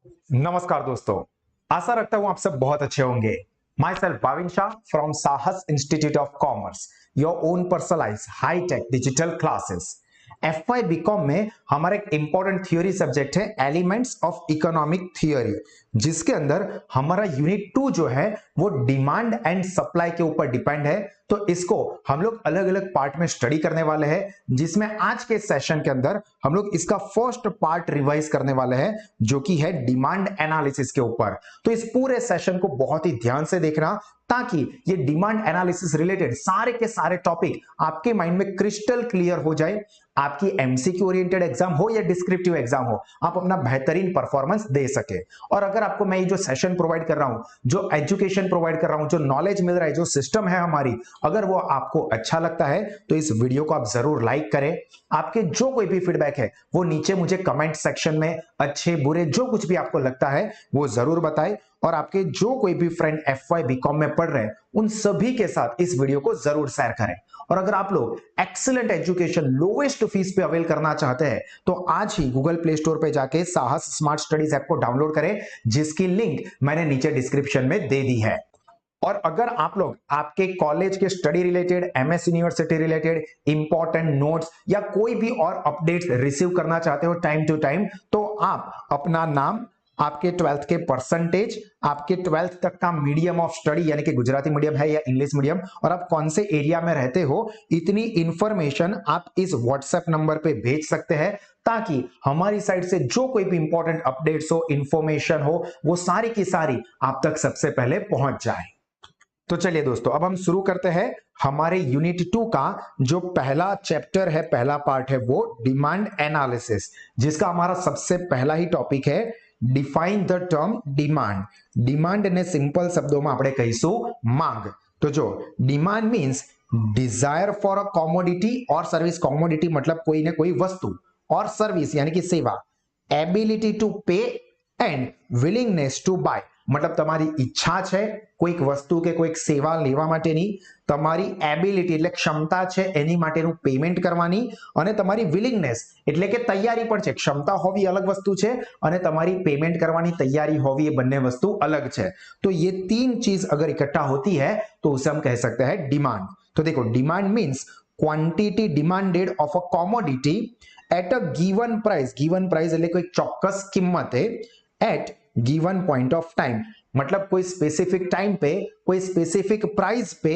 नमस्कार दोस्तों, आशा रखता हूं आप सब बहुत अच्छे होंगे। Myself Bhavin Shah from Sahas institute of commerce, your own personalise high tech digital classes. FY B Com में हमारा एक इंपॉर्टेंट थ्योरी सब्जेक्ट है एलिमेंट्स ऑफ इकोनॉमिक थियोरी, जिसके अंदर हमारा यूनिट 2 जो है वो डिमांड एंड सप्लाई के ऊपर डिपेंड है। तो इसको हम लोग अलग अलग पार्ट में स्टडी करने वाले हैं, जिसमें आज के सेशन के अंदर हम लोग इसका फर्स्ट पार्ट रिवाइज करने वाले हैं, जो कि है डिमांड एनालिसिस के ऊपर। तो इस पूरे सेशन को बहुत ही ध्यान से देखना, ताकि ये डिमांड एनालिसिस रिलेटेड सारे के सारे टॉपिक आपके माइंड में क्रिस्टल क्लियर हो जाए। आपकी एमसीक्यू ओरिएंटेड एग्जाम हो या डिस्क्रिप्टिव एग्जाम हो, आप अपना बेहतरीन परफॉर्मेंस दे सके। और अगर आपको मैं ये जो सेशन प्रोवाइड कर रहा हूं, जो एजुकेशन प्रोवाइड कर रहा हूं, जो नॉलेज मिल रहा है, जो सिस्टम है हमारी, अगर वो आपको अच्छा लगता है तो इस वीडियो को आप जरूर लाइक करें। आपके जो कोई भी फीडबैक है वो नीचे मुझे कमेंट सेक्शन में अच्छे बुरे जो कुछ भी आपको लगता है वो जरूर बताएं। और आपके जो कोई भी फ्रेंड FY बीकॉम में पढ़ रहे हैं उन सभी के साथ इस वीडियो को जरूर शेयर करें। और अगर आप लोग एक्सीलेंट एजुकेशन लोवेस्ट फीस पे अवेल करना चाहते हैं तो आज ही गूगल प्ले स्टोर पे जाके साहस स्मार्ट स्टडीज ऐप को डाउनलोड करें, जिसकी लिंक मैंने नीचे डिस्क्रिप्शन में दे दी है। और अगर आप लोग आपके कॉलेज के study related, MS university related important notes या कोई भी और अपडेट्स रिसीव करना चाहते हो टाइम टू टाइम, तो आप अपना नाम, आपके 12th के परसेंटेज, आपके 12th तक का मीडियम ऑफ स्टडी यानी कि गुजराती मीडियम है या इंग्लिश मीडियम, और आप कौन से एरिया में रहते हो, इतनी इंफॉर्मेशन आप इस व्हाट्सएप नंबर पे भेज सकते हैं, ताकि हमारी साइड से जो कोई भी इंपॉर्टेंट अपडेट्स हो, इंफॉर्मेशन हो, वो सारी की सारी आप तक सबसे पहले पहुंच जाए। तो चलिए दोस्तों, अब हम शुरू करते हैं हमारे यूनिट 2 का जो पहला चैप्टर है, पहला पार्ट है वो डिमांड एनालिसिस, जिसका हमारा सबसे पहला ही टॉपिक है define the term demand. Demand ने सिंपल शब्दों में આપણે કહીશું માંગ। तो जो demand means desire for a commodity और सर्विस। कॉमोडिटी मतलब कोई ना कोई वस्तु, और सर्विस यानी कि सेवा। एबिलिटी टू पे एंड विलिंगनेस टू बाय मतलब તમારી ઈચ્છા છે કોઈક વસ્તુ કે કોઈક સેવા લેવા માટેની, તમારી એબિલિટી એટલે ક્ષમતા છે એની માટેનું પેમેન્ટ કરવાની, અને તમારી વિલિંગનેસ એટલે કે તૈયારી પણ છે। ક્ષમતા હોવી અલગ વસ્તુ છે અને તમારી પેમેન્ટ કરવાની તૈયારી હોવી એ બંને વસ્તુ અલગ છે। तो ये तीन चीज अगर इकट्ठा होती है तो उसे हम कह सकते हैं डिमांड। तो देखो, demand means quantity demanded of a commodity at a given price. Given price એટલે કોઈ ચોક્કસ કિંમતે at given point of time, मतलब कोई स्पेसिफिक टाइम पे, कोई स्पेसिफिक प्राइस पे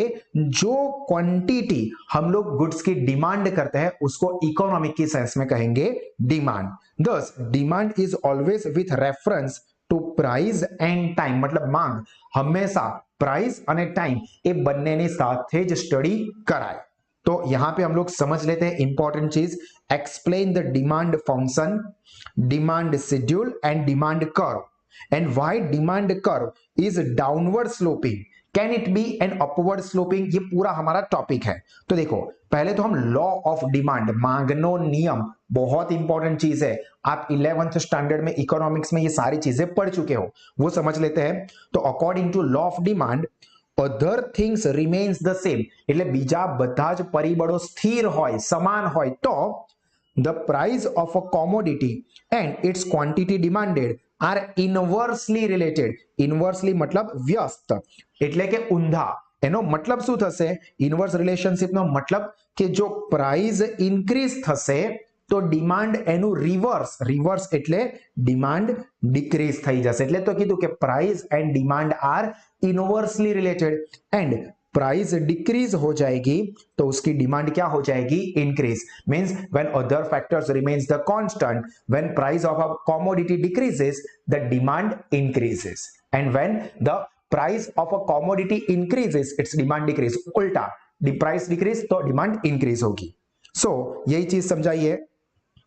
जो क्वांटिटी हम लोग गुड्स की डिमांड करते हैं उसको इकोनॉमिक की सेंस में कहेंगे demand. This demand is always with reference to price and time, मतलब मांग हमेशा प्राइस और टाइम ये बन्ने ने साथ ज स्टडी कराए। तो यहां पे हम लोग समझ लेते हैं इंपॉर्टेंट चीज, explain the demand function, demand schedule and demand curve, and why demand curve is downward sloping, can it be an upward sloping, ये पूरा हमारा टॉपिक है। तो देखो, पहले तो हम लॉ ऑफ डिमांड, मांगनो नियम, बहुत इंपॉर्टेंट चीज है। आप 11th स्टैंडर्ड में इकोनॉमिक्स में ये सारी चीजें पढ़ चुके हो, वो समझ लेते हैं। तो according to law of demand other things remains the same, એટલે બીજા બધા જ પરિબળો સ્થિર હોય, સમાન હોય, તો the price of a commodity and its quantity demanded are inversely related। inversely मतलब व्यस्त, એટલે કે ઊંધા। એનો મતલબ શું થશે? ઇન્વર્સ રિલેશનશિપ નો મતલબ કે જો પ્રાઇસ ઇન્ક્રીઝ થશે તો ડિમાન્ડ એનું રિવર્સ, રિવર્સ એટલે ડિમાન્ડ ડિક્રીઝ થઈ જશે। એટલે તો કીધું કે price and demand are inversely related, and price decrease हो जाएगी तो उसकी डिमांड क्या हो जाएगी? Increase. Means when other factors remains the constant, when price of a commodity decreases the demand increases, and when the price of a commodity increases its demand decrease. उल्टा, price decrease तो demand increase होगी। So यही चीज समझाइए।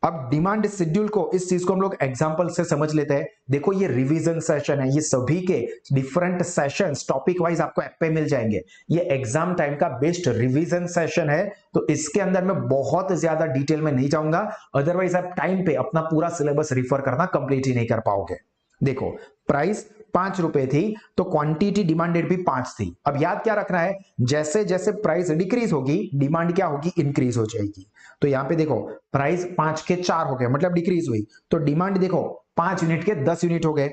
अब demand schedule को, इस चीज को हम लोग एग्जांपल से समझ लेते हैं। देखो, ये रिवीजन सेशन है, ये सभी के डिफरेंट सेशंस टॉपिक वाइज आपको ऐप पे मिल जाएंगे। ये एग्जाम टाइम का बेस्ट रिवीजन सेशन है, तो इसके अंदर मैं बहुत ज्यादा डिटेल में नहीं जाऊंगा, अदरवाइज आप टाइम पे अपना पूरा सिलेबस रिफर करना कंप्लीट ही नहीं कर पाओगे। देखो, प्राइस 5 रुपए थी तो क्वांटिटी डिमांडेड भी 5 थी। अब याद क्या रखना है, जैसे जैसे प्राइस डिक्रीज होगी डिमांड क्या होगी? इंक्रीज हो जाएगी। तो यहां पे देखो, प्राइस 5 के 4 हो गए, मतलब डिक्रीज हुई, तो डिमांड देखो 5 यूनिट के 10 यूनिट हो गए,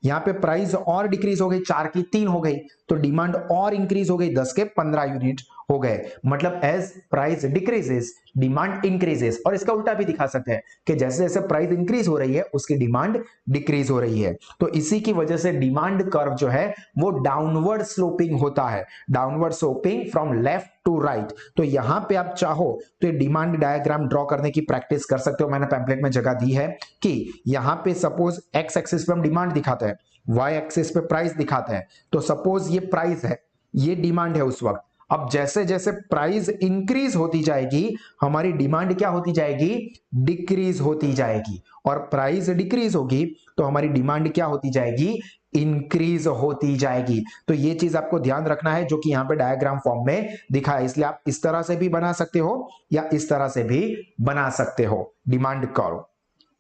यहाँ पे प्राइस और डिक्रीज हो गई, 4 की 3 हो गई, तो डिमांड और इंक्रीज हो गई, 10 के 15 यूनिट हो गए। मतलब as price decreases demand increases. और इसका उल्टा भी दिखा सकते हैं कि जैसे जैसे प्राइस इंक्रीज हो रही है उसकी डिमांड डिक्रीज हो रही है। तो इसी की वजह से डिमांड कर्व जो है वो डाउनवर्ड स्लोपिंग होता है, downward sloping from left to right. तो यहां पे आप चाहो तो ये डिमांड डायग्राम ड्रॉ करने की प्रैक्टिस कर सकते हो, मैंने पैम्पलेट में जगह दी है कि यहां पे सपोज एक्स एक्सिस पे हम डिमांड दिखाते हैं, वाई एक्सिस पे प्राइस दिखाते हैं। तो सपोज ये प्राइस है, ये डिमांड है उस वक्त। अब जैसे जैसे प्राइस इंक्रीज होती जाएगी हमारी डिमांड क्या होती जाएगी, डिक्रीज होती जाएगी, और प्राइस डिक्रीज होगी तो हमारी डिमांड क्या होती जाएगी, इंक्रीज होती जाएगी। तो ये चीज आपको ध्यान रखना है जो कि यहां पे डायग्राम फॉर्म में दिखा है। इसलिए आप इस तरह से भी बना सकते हो या इस तरह से भी बना सकते हो डिमांड कर्व।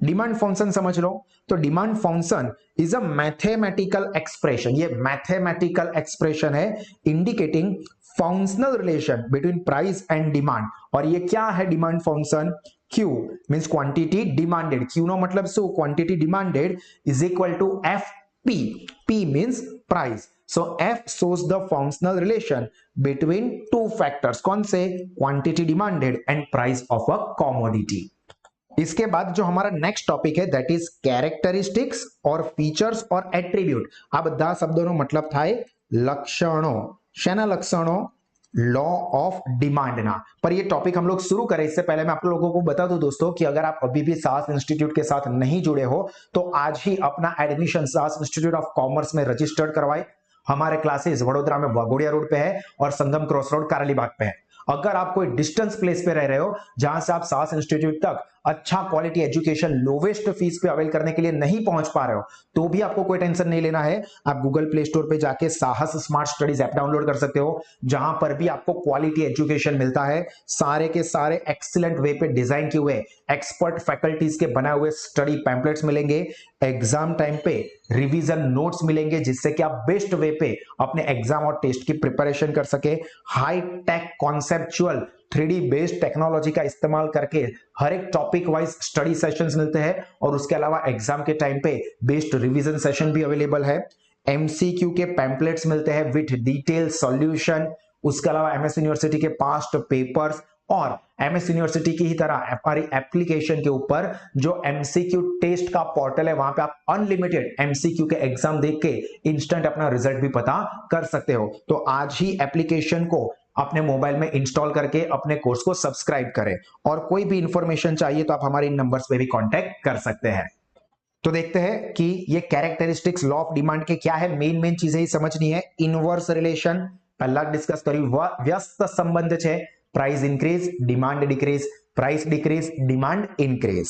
डिमांड फंक्शन समझ लो। तो demand function is a mathematical expression, ये मैथमेटिकल एक्सप्रेशन है indicating functional relation between price and demand. और ये क्या है demand function, Q means quantity demanded, Q नो मतलब so quantity demanded is equal to FP, P means price. So F shows the functional relation between two factors, कौन से, quantity demanded and price of a commodity. इसके बाद जो हमारा next topic है that is characteristics और features और attribute. આ બધા શબ્દોનો मतलब થાય લક્ષણો, શેના લક્ષણો, लॉ ऑफ डिमांड ना। पर ये टॉपिक हम लोग शुरू करें इससे पहले मैं आप लोगों को बता दूं दोस्तों कि अगर आप अभी भी सास इंस्टीट्यूट के साथ नहीं जुड़े हो तो आज ही अपना एडमिशन सास इंस्टीट्यूट ऑफ कॉमर्स में रजिस्टर्ड करवाए। हमारे क्लासेस वडोदरा में वाघोडिया रोड पे है और संगम क्रॉस रोड कारालीबाग पे है। अगर आप कोई डिस्टेंस प्लेस पे रह रहे हो जहां से आप सास इंस्टीट्यूट तक अच्छा क्वालिटी एजुकेशन लोवेस्ट फीस पे अवेल करने के लिए नहीं पहुंच पा रहे हो तो भी आपको कोई टेंशन नहीं लेना है। आप गूगल प्ले स्टोर पे जाके साहस स्मार्ट स्टडीज ऐप डाउनलोड कर सकते हो जहां पर भी आपको क्वालिटी एजुकेशन मिलता है। सारे के सारे एक्सीलेंट वे पे डिजाइन किए हुए एक्सपर्ट फैकल्टीज के बनाए हुए स्टडी पैम्पलेट्स मिलेंगे, एग्जाम टाइम पे रिवीजन नोट्स मिलेंगे जिससे कि आप बेस्ट वे पे अपने एग्जाम और टेस्ट की प्रिपरेशन कर सके। High tech conceptual 3D based technology का इस्तेमाल करके हर एक टॉपिक वाइज स्टडी सेशंस मिलते हैं और उसके अलावा एग्जाम के टाइम पे बेस्ड रिवीजन सेशन भी अवेलेबल है। एमसीक्यू के पैम्पलेट्स मिलते हैं विथ डिटेल सॉल्यूशन। उसके अलावा एमएस यूनिवर्सिटी के पास्ट पेपर्स और एमएस यूनिवर्सिटी की ही तरह हमारी एप्लीकेशन के ऊपर जो एमसीक्यू टेस्ट का पोर्टल है वहां पे आप अनलिमिटेड एमसीक्यू के एग्जाम देख के इंस्टेंट अपना रिजल्ट भी पता कर सकते हो। तो आज ही एप्लीकेशन को अपने मोबाइल में इंस्टॉल करके अपने कोर्स को सब्सक्राइब करें और कोई भी इंफॉर्मेशन चाहिए तो आप हमारे इन नंबर्स पे भी कांटेक्ट कर सकते हैं। तो देखते हैं कि ये कैरेक्टरिस्टिक्स लॉ ऑफ डिमांड के क्या है, मेन चीजें ही समझनी है। इनवर्स रिलेशन पहला डिस्कस કર્યું, વ્યસ્ત સંબંધ છે, price increase demand decrease, price decrease demand increase.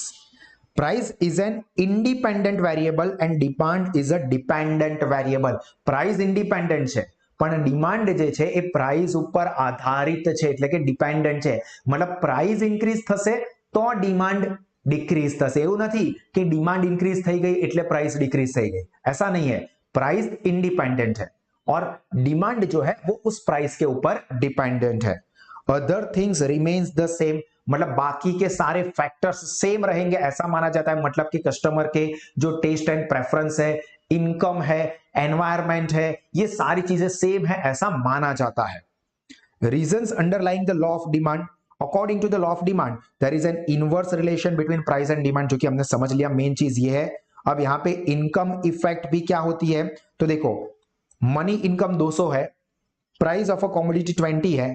Price is an independent variable and demand is a dependent variable. Price independent છે પણ ડિમાન્ડ જે છે એ પ્રાઇસ ઉપર આધારિત છે એટલે કે ડિપેન્ડન્ટ છે। मतलब प्राइस इंक्रीज થશે તો डिमांड डिक्रीज થશે, એવું નથી कि डिमांड इंक्रीज થઈ गई એટલે प्राइस डिक्रीज થઈ गई, ऐसा नहीं है। प्राइस इंडिपेंडेंट है और डिमांड जो है वो उस प्राइस के ऊपर डिपेंडेंट है। Other things remains the same, मतलब बाकी के सारे फैक्टर्स सेम रहेंगे ऐसा माना जाता है। मतलब कि कस्टमर के जो टेस्ट एंड प्रेफरेंस है, इनकम है, एनवायरमेंट है, ये सारी चीजें सेम है ऐसा माना जाता है। Reasons underlying the law of demand, according to the law of demand there is an inverse relation between price and demand, जो कि हमने समझ लिया, मेन चीज ये है। अब यहाँ पे इनकम इफेक्ट भी क्या होती है, तो देखो मनी इनकम 200 है, प्राइस ऑफ अ कमोडिटी 20 है,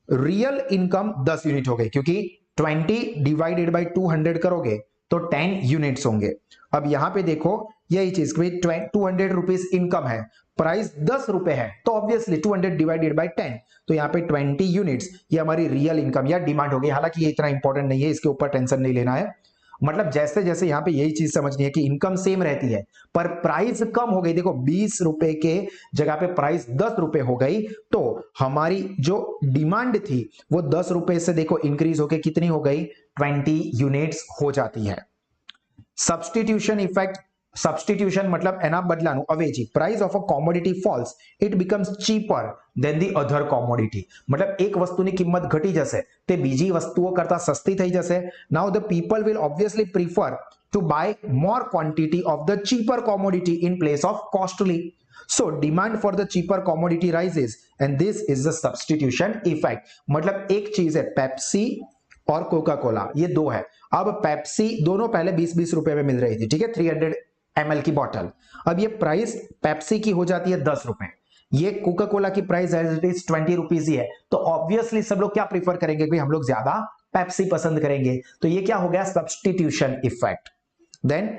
रियल इनकम 10 यूनिट हो गए क्योंकि 20 डिवाइडेड बाय 200 करोगे तो 10 यूनिट्स होंगे। अब यहां पे देखो यही चीज 200 रुपीज इनकम है, प्राइस 10 रुपए है, तो ऑब्वियसली 200 डिवाइडेड बाय 10, तो यहाँ पे 20 यूनिट्स ये हमारी रियल इनकम या डिमांड होगी। हालांकि ये इतना इंपॉर्टेंट नहीं है, इसके ऊपर टेंशन नहीं लेना है। मतलब जैसे जैसे यहाँ पे यही चीज समझनी है कि इनकम सेम रहती है पर प्राइस कम हो गई, देखो 20 रुपए के जगह पे प्राइस 10 रुपए हो गई, तो हमारी जो डिमांड थी वो 10 रुपए से देखो इंक्रीज होके कितनी हो गई, 20 यूनिट्स हो जाती है। सब्स्टिट्यूशन इफेक्ट, सब्स्टिट्यूशन मतलब एना बदलानु अवेजी, price of a commodity falls it becomes cheaper than the other commodity, मतलब एक वस्तुની કિંમત ઘટી જશે તે બીજી વસ્તુઓ કરતા સસ્તી થઈ જશે। નાઉ the people will obviously prefer to buy more quantity of the cheaper commodity in place of costly. So demand for the cheaper commodity rises and this is the substitution effect. मतलब एक चीज है पेप्सी और Coca Cola, ये दो है। अब Pepsi दोनों पहले 20-20 रुपए में मिल रही थी, ठीक है, 300 ml की बॉटल। अब ये प्राइस पेप्सी की हो जाती है 10 रुपए, ये कोका कोला की price as it is 20 rupees ही है। तो ऑब्वियसली सब लोग क्या प्रीफर करेंगे कि हम लोग ज्यादा पेप्सी पसंद करेंगे। तो ये क्या हो गया, substitution effect. Then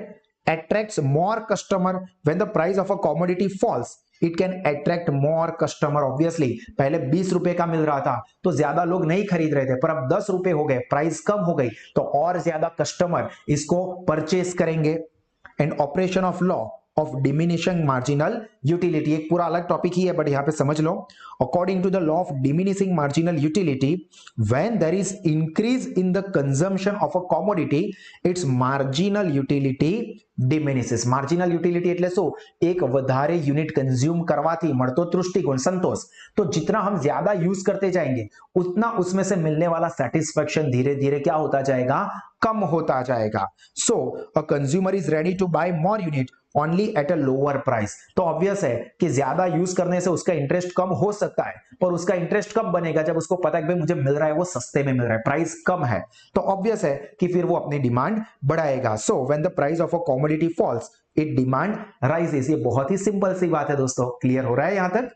attracts more customer when the price of a commodity falls, it can attract more customer. obviously पहले 20 रुपए का मिल रहा था तो ज्यादा लोग नहीं खरीद रहे थे, पर अब 10 रुपए हो गए, प्राइस कम हो गई, तो और ज्यादा कस्टमर इसको परचेस करेंगे। And operation of law of diminishing marginal utility एक पूरा अलग टॉपिक ही है, बट यहां पे समझ लो। According to the law of diminishing marginal utility, when there is increase in the consumption of a commodity, its marginal utility diminishes. Marginal utility એટલે શું, एक વધારે यूनिट कंज्यूम करवाती મળતો તૃષ્ટિગુણ संतोष। तो जितना हम ज्यादा यूज करते जाएंगे उतना उसमें से मिलने वाला सेटिस्फेक्शन धीरे धीरे क्या होता जाएगा, कम होता जाएगा। So a consumer is ready to buy more unit only at a lower price. तो ऑब्वियस है कि ज्यादा यूज करने से उसका इंटरेस्ट कम हो सकता है, पर उसका इंटरेस्ट कब बनेगा, जब उसको पता है कि भाई मुझे मिल रहा है वो सस्ते में मिल रहा है, प्राइस कम है, तो ऑब्वियस है कि फिर वो अपनी डिमांड बढ़ाएगा। So when the price of a commodity falls, it demand rises. ये बहुत ही सिंपल सी बात है दोस्तों, क्लियर हो रहा है यहां तक।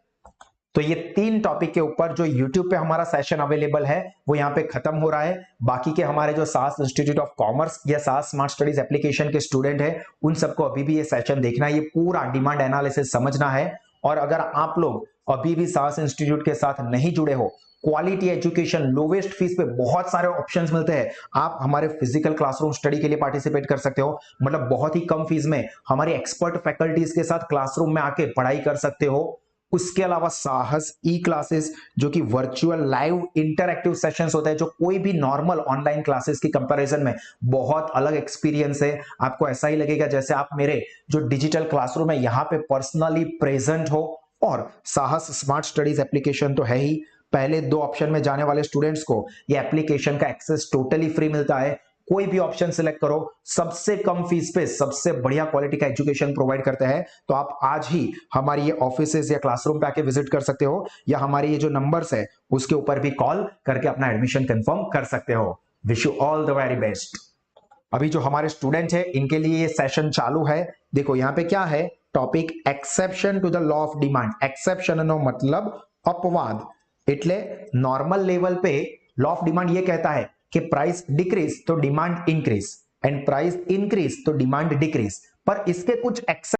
तो ये तीन टॉपिक के ऊपर जो YouTube पे हमारा सेशन अवेलेबल है वो यहाँ पे खत्म हो रहा है। बाकी के हमारे जो सास इंस्टीट्यूट ऑफ कॉमर्स या सास स्मार्ट स्टडीज एप्लीकेशन के स्टूडेंट है उन सबको अभी भी ये सेशन देखना है, ये पूरा डिमांड एनालिसिस समझना है। और अगर आप लोग अभी भी सास इंस्टीट्यूट के साथ नहीं जुड़े हो, क्वालिटी एजुकेशन, लोवेस्ट फीस पे बहुत सारे ऑप्शंस मिलते हैं। आप हमारे फिजिकल क्लासरूम स्टडी के लिए पार्टिसिपेट कर सकते हो, मतलब बहुत ही कम फीस में हमारी एक्सपर्ट फैकल्टीज के साथ क्लासरूम में आके पढ़ाई कर सकते हो। उसके अलावा साहस ई क्लासेस जो कि वर्चुअल लाइव इंटरएक्टिव सेशंस होते हैं, जो कोई भी नॉर्मल ऑनलाइन क्लासेस की कंपैरिजन में बहुत अलग एक्सपीरियंस है। आपको ऐसा ही लगेगा जैसे आप मेरे जो डिजिटल क्लासरूम है यहाँ पे पर्सनली प्रेजेंट हो। और साहस स्मार्ट स्टडीज एप्लीकेशन तो है ही, पहले दो ऑप्शन में जाने वाले स्टूडेंट्स को ये एप्लीकेशन का एक्सेस टोटली फ्री मिलता है। कोई भी ऑप्शन सिलेक्ट करो, सबसे कम फीस पे सबसे बढ़िया क्वालिटी का एजुकेशन प्रोवाइड करते हैं। तो आप आज ही हमारी ये ऑफिसेज या क्लासरूम पे आके विजिट कर सकते हो, या हमारी ये जो नंबर्स है उसके ऊपर भी कॉल करके अपना एडमिशन कंफर्म कर सकते हो। Wish you all the very best. अभी जो हमारे स्टूडेंट है इनके लिए ये सेशन चालू है। देखो यहाँ पे क्या है topic, exception to the law of demand. Exception नो मतलब अपवाद, એટલે नॉर्मल लेवल पे लॉ ऑफ डिमांड ये कहता है कि प्राइस डिक्रीज तो demand increase, and price increase तो डिमांड डिक्रीज, पर इसके कुछ